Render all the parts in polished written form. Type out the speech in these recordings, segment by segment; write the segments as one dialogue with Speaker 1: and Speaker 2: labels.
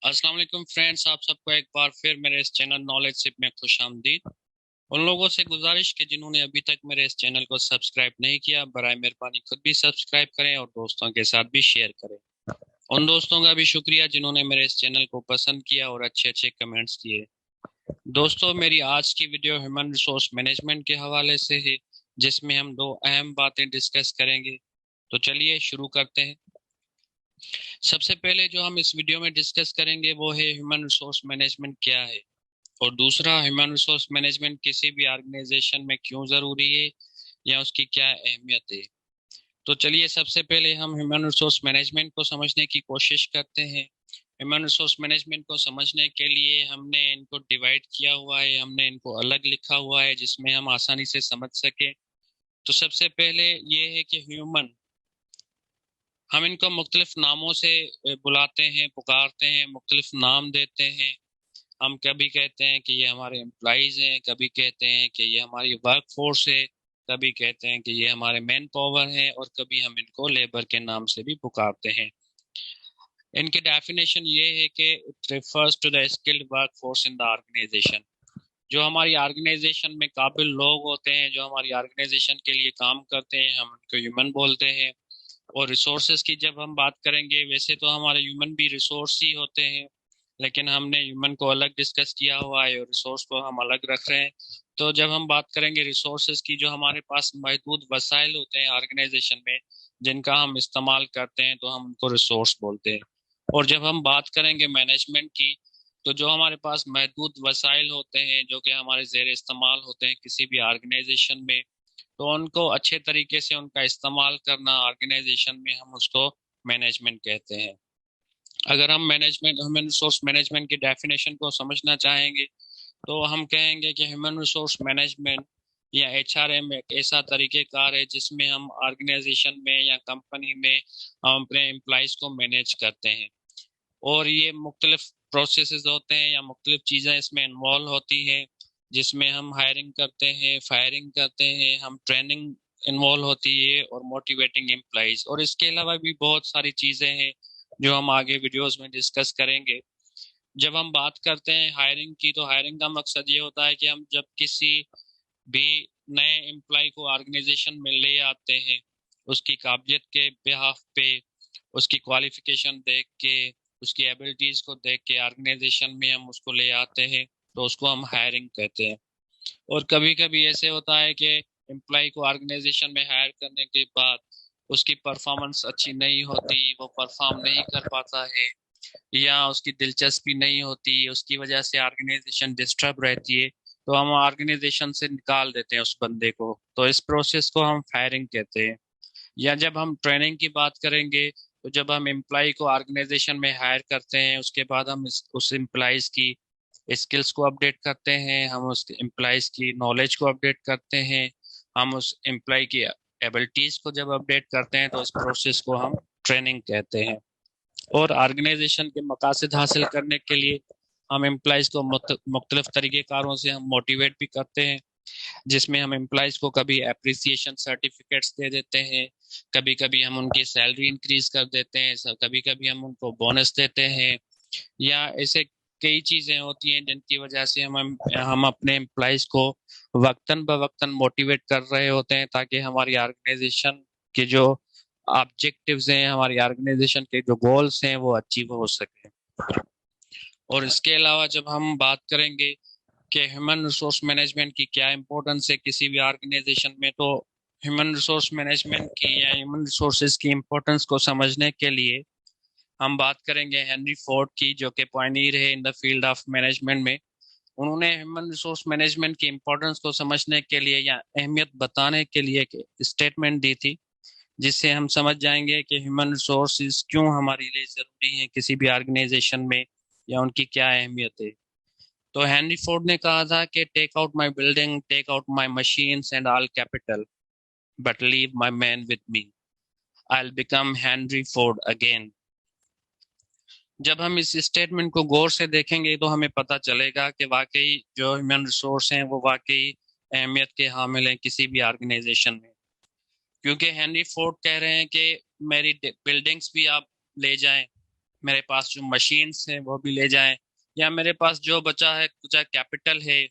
Speaker 1: السلام علیکم فرینڈس، آپ سب کو ایک بار پھر میرے اس چینل نالج سپ میں خوش آمدید۔ ان لوگوں سے گزارش کہ جنہوں نے ابھی تک میرے اس چینل کو سبسکرائب نہیں کیا، برائے مہربانی خود بھی سبسکرائب کریں اور دوستوں کے ساتھ بھی شیئر کریں۔ ان دوستوں کا بھی شکریہ جنہوں نے میرے اس چینل کو پسند کیا اور اچھے اچھے کمنٹس دیے۔ دوستوں، میری آج کی ویڈیو ہیومن ریسورس مینجمنٹ کے حوالے سے ہے، جس میں ہم دو اہم باتیں ڈسکس کریں گے۔ تو چلیے شروع کرتے ہیں۔ سب سے پہلے جو ہم اس ویڈیو میں ڈسکس کریں گے وہ ہے ہیومن ریسورس مینجمنٹ کیا ہے، اور دوسرا ہیومن ریسورس مینجمنٹ کسی بھی آرگنائزیشن میں کیوں ضروری ہے یا اس کی کیا اہمیت ہے۔ تو چلیے سب سے پہلے ہم ہیومن ریسورس مینجمنٹ کو سمجھنے کی کوشش کرتے ہیں۔ ہیومن ریسورس مینجمنٹ کو سمجھنے کے لیے ہم نے ان کو ڈیوائڈ کیا ہوا ہے، ہم نے ان کو الگ لکھا ہوا ہے جس میں ہم آسانی سے سمجھ سکیں۔ تو سب سے پہلے یہ ہے کہ ہیومن، ہم ان کو مختلف ناموں سے بلاتے ہیں، پکارتے ہیں، مختلف نام دیتے ہیں۔ ہم کبھی کہتے ہیں کہ یہ ہمارے امپلائیز ہیں، کبھی کہتے ہیں کہ یہ ہماری ورک فورس ہے، کبھی کہتے ہیں کہ یہ ہمارے مین پاور ہیں، اور کبھی ہم ان کو لیبر کے نام سے بھی پکارتے ہیں۔ ان کی ڈیفینیشن یہ ہے کہ it refers to the skilled workforce in the organization۔ جو ہماری آرگنائزیشن میں قابل لوگ ہوتے ہیں، جو ہماری آرگنائزیشن کے لیے کام کرتے ہیں، ہم ان کو ہیومن بولتے ہیں۔ اور ریسورسز کی جب ہم بات کریں گے، ویسے تو ہمارے ہیومن بھی ریسورس ہی ہوتے ہیں، لیکن ہم نے ہیومن کو الگ ڈسکس کیا ہوا ہے اور ریسورس کو ہم الگ رکھ رہے ہیں۔ تو جب ہم بات کریں گے ریسورسز کی، جو ہمارے پاس محدود وسائل ہوتے ہیں آرگنائزیشن میں جن کا ہم استعمال کرتے ہیں، تو ہم ان کو ریسورس بولتے ہیں۔ اور جب ہم بات کریں گے مینجمنٹ کی، تو جو ہمارے پاس محدود وسائل ہوتے ہیں جو کہ ہمارے زیر استعمال ہوتے ہیں کسی بھی آرگنائزیشن میں، تو ان کو اچھے طریقے سے ان کا استعمال کرنا آرگنائزیشن میں، ہم اس کو مینجمنٹ کہتے ہیں۔ اگر ہم ہیومن ریسورس مینجمنٹ کی ڈیفینیشن کو سمجھنا چاہیں گے تو ہم کہیں گے کہ ہیومن ریسورس مینجمنٹ یا HRM ایک ایسا طریقہ کار ہے جس میں ہم آرگنائزیشن میں یا کمپنی میں ہم اپنے امپلائیز کو مینیج کرتے ہیں، اور یہ مختلف پروسیسز ہوتے ہیں یا مختلف چیزیں اس میں انوالو ہوتی ہیں، جس میں ہم ہائرنگ کرتے ہیں، فائرنگ کرتے ہیں، ہم ٹریننگ انوالو ہوتی ہے، اور موٹیویٹنگ امپلائیز، اور اس کے علاوہ بھی بہت ساری چیزیں ہیں جو ہم آگے ویڈیوز میں ڈسکس کریں گے۔ جب ہم بات کرتے ہیں ہائرنگ کی، تو ہائرنگ کا مقصد یہ ہوتا ہے کہ ہم جب کسی بھی نئے امپلائی کو آرگنائزیشن میں لے آتے ہیں، اس کی قابلیت کے بہاف پہ، اس کی کوالیفیکیشن دیکھ کے، اس کی ایبلٹیز کو دیکھ کے آرگنائزیشن میں ہم اس کو لے آتے ہیں، تو اس کو ہم ہائرنگ کہتے ہیں۔ اور کبھی کبھی ایسے ہوتا ہے کہ امپلائی کو آرگنائزیشن میں ہائر کرنے کے بعد اس کی پرفارمنس اچھی نہیں ہوتی، وہ پرفارم نہیں کر پاتا ہے، یا اس کی دلچسپی نہیں ہوتی، اس کی وجہ سے آرگنائزیشن ڈسٹرب رہتی ہے، تو ہم آرگنائزیشن سے نکال دیتے ہیں اس بندے کو، تو اس پروسیس کو ہم فائرنگ کہتے ہیں۔ یا جب ہم ٹریننگ کی بات کریں گے، تو جب ہم امپلائی کو آرگنائزیشن میں ہائر کرتے ہیں، اس کے بعد ہم اس امپلائیز کی اسکلز کو اپڈیٹ کرتے ہیں، ہم اس امپلائیز کی نالج کو اپڈیٹ کرتے ہیں، ہم اس امپلائی کی ایبلٹیز کو جب اپڈیٹ کرتے ہیں، تو اس پروسیس کو ہم ٹریننگ کہتے ہیں۔ اور آرگنائزیشن کے مقاصد حاصل کرنے کے لیے ہم امپلائیز کو مختلف طریقہ کاروں سے ہم موٹیویٹ بھی کرتے ہیں، جس میں ہم امپلائیز کو کبھی اپریسیشن سرٹیفکیٹس دے دیتے ہیں، کبھی کبھی ہم ان کی سیلری انکریز کر دیتے ہیں، کبھی کبھی ہم ان کو بونس دیتے ہیں، یا ایسے کئی چیزیں ہوتی ہیں جن کی وجہ سے ہم اپنے امپلائیز کو وقتاً بوقتاً موٹیویٹ کر رہے ہوتے ہیں، تاکہ ہماری آرگنائزیشن کے جو آبجیکٹیوز ہیں، ہماری آرگنائزیشن کے جو گولز ہیں، وہ اچیو ہو سکیں۔ اور اس کے علاوہ جب ہم بات کریں گے کہ ہیومن ریسورس مینجمنٹ کی کیا امپورٹنس ہے کسی بھی آرگنائزیشن میں، تو ہیومن ریسورس مینجمنٹ کی یا ہیومن ریسورسز کی امپورٹنس کو سمجھنے کے لیے ہم بات کریں گے ہنری فورڈ کی، جو کہ پائنیئر ہے ان دا فیلڈ آف مینجمنٹ میں۔ انہوں نے ہیومن ریسورس مینجمنٹ کی امپورٹنس کو سمجھنے کے لیے یا اہمیت بتانے کے لیے ایک اسٹیٹمنٹ دی تھی، جس سے ہم سمجھ جائیں گے کہ ہیومن ریسورسز کیوں ہمارے لیے ضروری ہیں کسی بھی آرگنائزیشن میں، یا ان کی کیا اہمیت ہے۔ تو ہنری فورڈ نے کہا تھا کہ take out my building, take out my machines and all capital, but leave my men with me, I will become Henry Ford again. جب ہم اس اسٹیٹمنٹ کو غور سے دیکھیں گے تو ہمیں پتہ چلے گا کہ واقعی جو ہیومن ریسورس ہیں وہ واقعی اہمیت کے حامل ہیں کسی بھی آرگنائزیشن میں، کیونکہ ہنری فورڈ کہہ رہے ہیں کہ میری بلڈنگز بھی آپ لے جائیں، میرے پاس جو مشینز ہیں وہ بھی لے جائیں، یا میرے پاس جو بچا ہے چاہے کیپٹل ہے،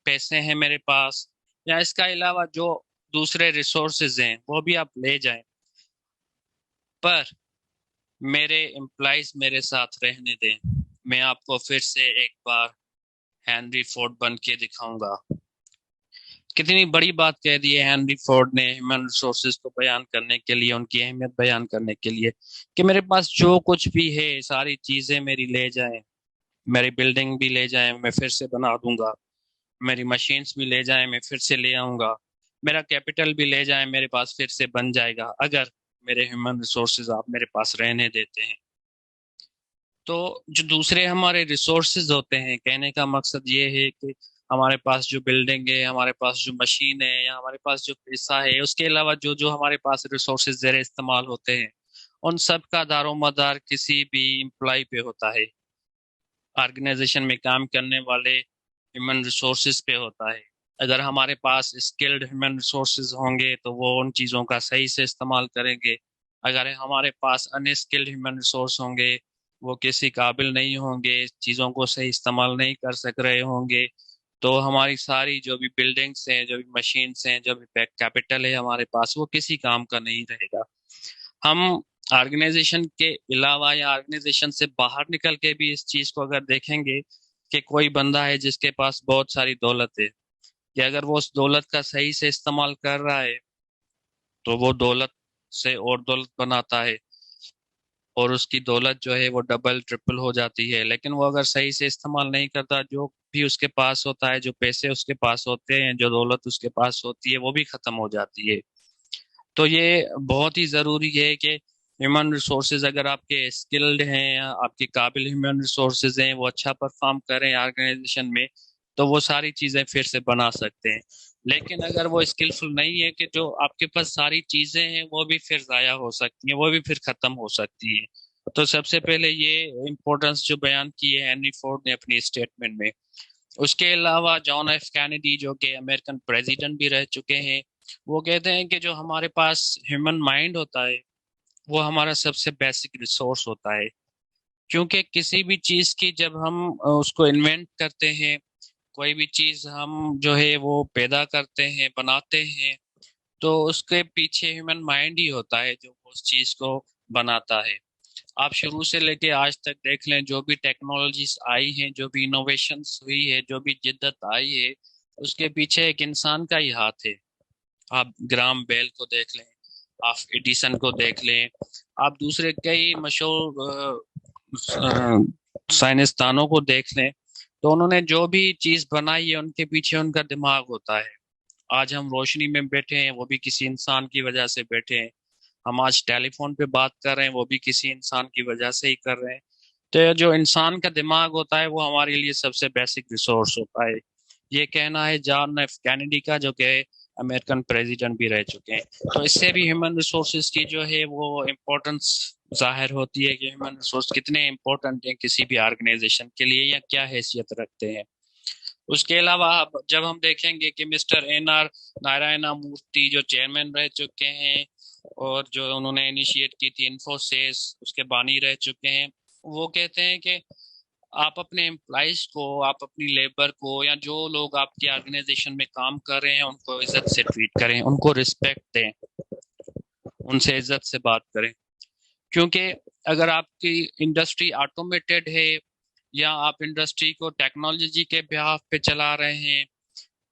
Speaker 1: پیسے ہیں میرے پاس، یا اس کا علاوہ جو دوسرے ریسورسز ہیں وہ بھی آپ لے جائیں، پر میرے امپلائیز میرے ساتھ رہنے دیں۔ میں آپ کو پھر سے ایک بار ہینری فورڈ بن کے دکھاؤں گا۔ کتنی بڑی بات کہہ دی ہے ہینری فورڈ نے ہیومن ریسورسز کو بیان کرنے کے لیے، ان کی اہمیت بیان کرنے کے لیے، کہ میرے پاس جو کچھ بھی ہے ساری چیزیں میری لے جائیں، میری بلڈنگ بھی لے جائیں میں پھر سے بنا دوں گا، میری مشینز بھی لے جائیں میں پھر سے لے آؤں گا، میرا کیپٹل بھی لے جائیں میرے پاس پھر سے بن جائے گا، اگر میرے ہیومن ریسورسز آپ میرے پاس رہنے دیتے ہیں۔ تو جو دوسرے ہمارے ریسورسز ہوتے ہیں، کہنے کا مقصد یہ ہے کہ ہمارے پاس جو بلڈنگ ہے، ہمارے پاس جو مشین ہے، یا ہمارے پاس جو پیسہ ہے، اس کے علاوہ جو جو ہمارے پاس ریسورسز زیر استعمال ہوتے ہیں، ان سب کا دار و مدار کسی بھی امپلائی پہ ہوتا ہے، آرگنائزیشن میں کام کرنے والے ہیومن ریسورسز پہ ہوتا ہے۔ اگر ہمارے پاس اسکلڈ ہیومن ریسورسز ہوں گے تو وہ ان چیزوں کا صحیح سے استعمال کریں گے، اگر ہمارے پاس ان اسکلڈ ہیومن ریسورس ہوں گے، وہ کسی قابل نہیں ہوں گے، چیزوں کو صحیح استعمال نہیں کر سک رہے ہوں گے، تو ہماری ساری جو بھی بلڈنگس ہیں، جو بھی مشینز ہیں، جو بھی کیپٹل ہے ہمارے پاس، وہ کسی کام کا نہیں رہے گا۔ ہم آرگنائزیشن کے علاوہ یا آرگنائزیشن سے باہر نکل کے بھی اس چیز کو اگر دیکھیں گے کہ کوئی بندہ ہے جس کے پاس بہت ساری دولت ہے، کہ اگر وہ اس دولت کا صحیح سے استعمال کر رہا ہے تو وہ دولت سے اور دولت بناتا ہے، اور اس کی دولت جو ہے وہ ڈبل ٹرپل ہو جاتی ہے۔ لیکن وہ اگر صحیح سے استعمال نہیں کرتا، جو بھی اس کے پاس ہوتا ہے، جو پیسے اس کے پاس ہوتے ہیں، جو دولت اس کے پاس ہوتی ہے، وہ بھی ختم ہو جاتی ہے۔ تو یہ بہت ہی ضروری ہے کہ ہیومن ریسورسز اگر آپ کے اسکلڈ ہیں، آپ کے قابل ہیومن ریسورسز ہیں، وہ اچھا پرفارم کریں آرگنائزیشن میں، تو وہ ساری چیزیں پھر سے بنا سکتے ہیں۔ لیکن اگر وہ اسکلفل نہیں ہے، کہ جو آپ کے پاس ساری چیزیں ہیں وہ بھی پھر ضائع ہو سکتی ہیں، وہ بھی پھر ختم ہو سکتی ہے۔ تو سب سے پہلے یہ امپورٹنس جو بیان کی ہے ہینری فورڈ نے اپنی اسٹیٹمنٹ میں۔ اس کے علاوہ جان ایف کینیڈی جو کہ امریکن پریزیڈنٹ بھی رہ چکے ہیں، وہ کہتے ہیں کہ جو ہمارے پاس ہیومن مائنڈ ہوتا ہے وہ ہمارا سب سے بیسک ریسورس ہوتا ہے، کیونکہ کسی بھی چیز کی جب ہم اس کو انوینٹ کرتے ہیں، کوئی بھی چیز ہم جو ہے وہ پیدا کرتے ہیں، بناتے ہیں، تو اس کے پیچھے ہیومن مائنڈ ہی ہوتا ہے جو اس چیز کو بناتا ہے۔ آپ شروع سے لے کے آج تک دیکھ لیں، جو بھی ٹیکنالوجیز آئی ہیں، جو بھی انوویشنز ہوئی ہے، جو بھی جدت آئی ہے، اس کے پیچھے ایک انسان کا ہی ہاتھ ہے۔ آپ گرام بیل کو دیکھ لیں، آپ ایڈیسن کو دیکھ لیں، آپ دوسرے کئی مشہور سائنسدانوں کو دیکھ لیں، تو انہوں نے جو بھی چیز بنائی ہے ان کے پیچھے ان کا دماغ ہوتا ہے۔ آج ہم روشنی میں بیٹھے ہیں وہ بھی کسی انسان کی وجہ سے بیٹھے ہیں، ہم آج ٹیلی فون پہ بات کر رہے ہیں وہ بھی کسی انسان کی وجہ سے ہی کر رہے ہیں۔ تو جو انسان کا دماغ ہوتا ہے وہ ہمارے لیے سب سے بیسک ریسورس ہوتا ہے۔ یہ کہنا ہے جان ایف کینیڈی کا، جو کہ امریکن پریزیڈنٹ بھی رہ چکے ہیں۔ تو اس سے بھی ہیومن ریسورسز کی جو ہے وہ امپورٹنس ظاہر ہوتی ہے کہ ہیومن ریسورس کتنے امپورٹنٹ ہیں کسی بھی آرگنائزیشن کے لیے، یا کیا حیثیت رکھتے ہیں۔ اس کے علاوہ جب ہم دیکھیں گے کہ مسٹر این آر نارائنا مورتی جو چیئرمین رہ چکے ہیں، اور جو انہوں نے انیشیٹ کی تھی انفوسس، اس کے بانی رہ چکے ہیں، وہ کہتے ہیں کہ آپ اپنے امپلائیز کو، آپ اپنی لیبر کو، یا جو لوگ آپ کی آرگنائزیشن میں کام کر رہے ہیں، ان کو عزت سے ٹریٹ کریں، ان کو رسپیکٹ دیں، ان سے عزت سے بات کریں، کیونکہ اگر آپ کی انڈسٹری آٹومیٹڈ ہے، یا آپ انڈسٹری کو ٹیکنالوجی کے بہاف پہ چلا رہے ہیں،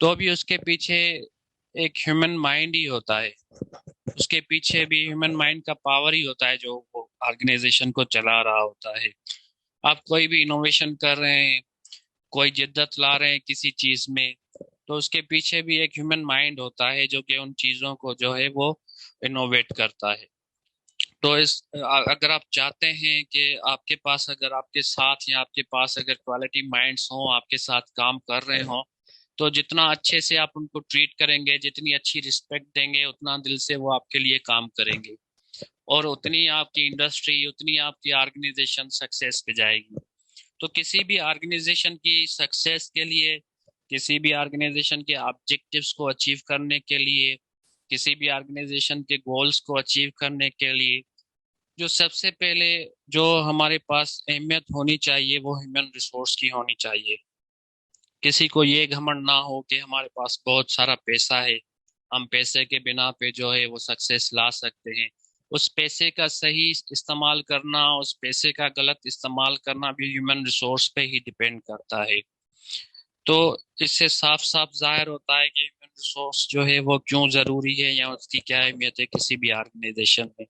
Speaker 1: تو بھی اس کے پیچھے ایک ہیومن مائنڈ ہی ہوتا ہے، اس کے پیچھے بھی ہیومن مائنڈ کا پاور ہی ہوتا ہے جو وہ آرگنائزیشن کو چلا رہا ہوتا ہے۔ آپ کوئی بھی انوویشن کر رہے ہیں، کوئی جدت لا رہے ہیں کسی چیز میں، تو اس کے پیچھے بھی ایک ہیومن مائنڈ ہوتا ہے جو کہ ان چیزوں کو جو ہے وہ انوویٹ کرتا ہے۔ تو اگر آپ چاہتے ہیں کہ آپ کے پاس، اگر آپ کے ساتھ یا آپ کے پاس اگر کوالٹی مائنڈس ہوں، آپ کے ساتھ کام کر رہے ہوں، تو جتنا اچھے سے آپ ان کو ٹریٹ کریں گے، جتنی اچھی رسپیکٹ دیں گے، اتنا دل سے وہ آپ کے لیے کام کریں گے، اور اتنی آپ کی انڈسٹری، اتنی آپ کی آرگنائزیشن سکسیس پہ جائے گی۔ تو کسی بھی آرگنائزیشن کی سکسیس کے لیے، کسی بھی آرگنائزیشن کے آبجیکٹیوز کو اچیو کرنے کے لیے، کسی بھی آرگنائزیشن کے گولز کو اچیو کرنے کے لیے، جو سب سے پہلے جو ہمارے پاس اہمیت ہونی چاہیے وہ ہیومن ریسورس کی ہونی چاہیے. کسی کو یہ گھمنڈ نہ ہو کہ ہمارے پاس بہت سارا پیسہ ہے، ہم پیسے کے بنا پہ جو ہے وہ سکسیس لا سکتے ہیں. اس پیسے کا صحیح استعمال کرنا، اس پیسے کا غلط استعمال کرنا بھی ہیومن ریسورس پہ ہی ڈیپینڈ کرتا ہے. تو اس سے صاف صاف ظاہر ہوتا ہے کہ ہیومن ریسورس جو ہے وہ کیوں ضروری ہے یا اس کی کیا اہمیت ہے کسی بھی آرگنائزیشن میں.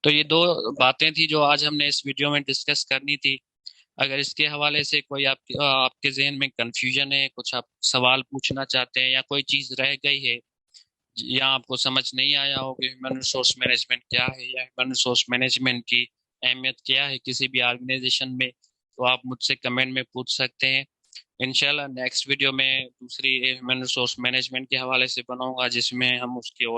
Speaker 1: تو یہ دو باتیں تھی جو آج ہم نے اس ویڈیو میں ڈسکس کرنی تھی. اگر اس کے حوالے سے کوئی آپ کے ذہن میں کنفیوژن ہے، کچھ آپ سوال پوچھنا چاہتے ہیں یا کوئی چیز رہ گئی ہے یا آپ کو سمجھ نہیں آیا ہو کہ ہیومن ریسورس مینجمنٹ کیا ہے یا ہیومن ریسورس مینجمنٹ کی اہمیت کیا ہے کسی بھی آرگنائزیشن میں، تو آپ مجھ سے کمنٹ میں پوچھ سکتے ہیں. انشاءاللہ نیکسٹ ویڈیو میں دوسری ہیومن ریسورس مینجمنٹ کے حوالے سے بناؤں گا، جس میں ہم اس کی اور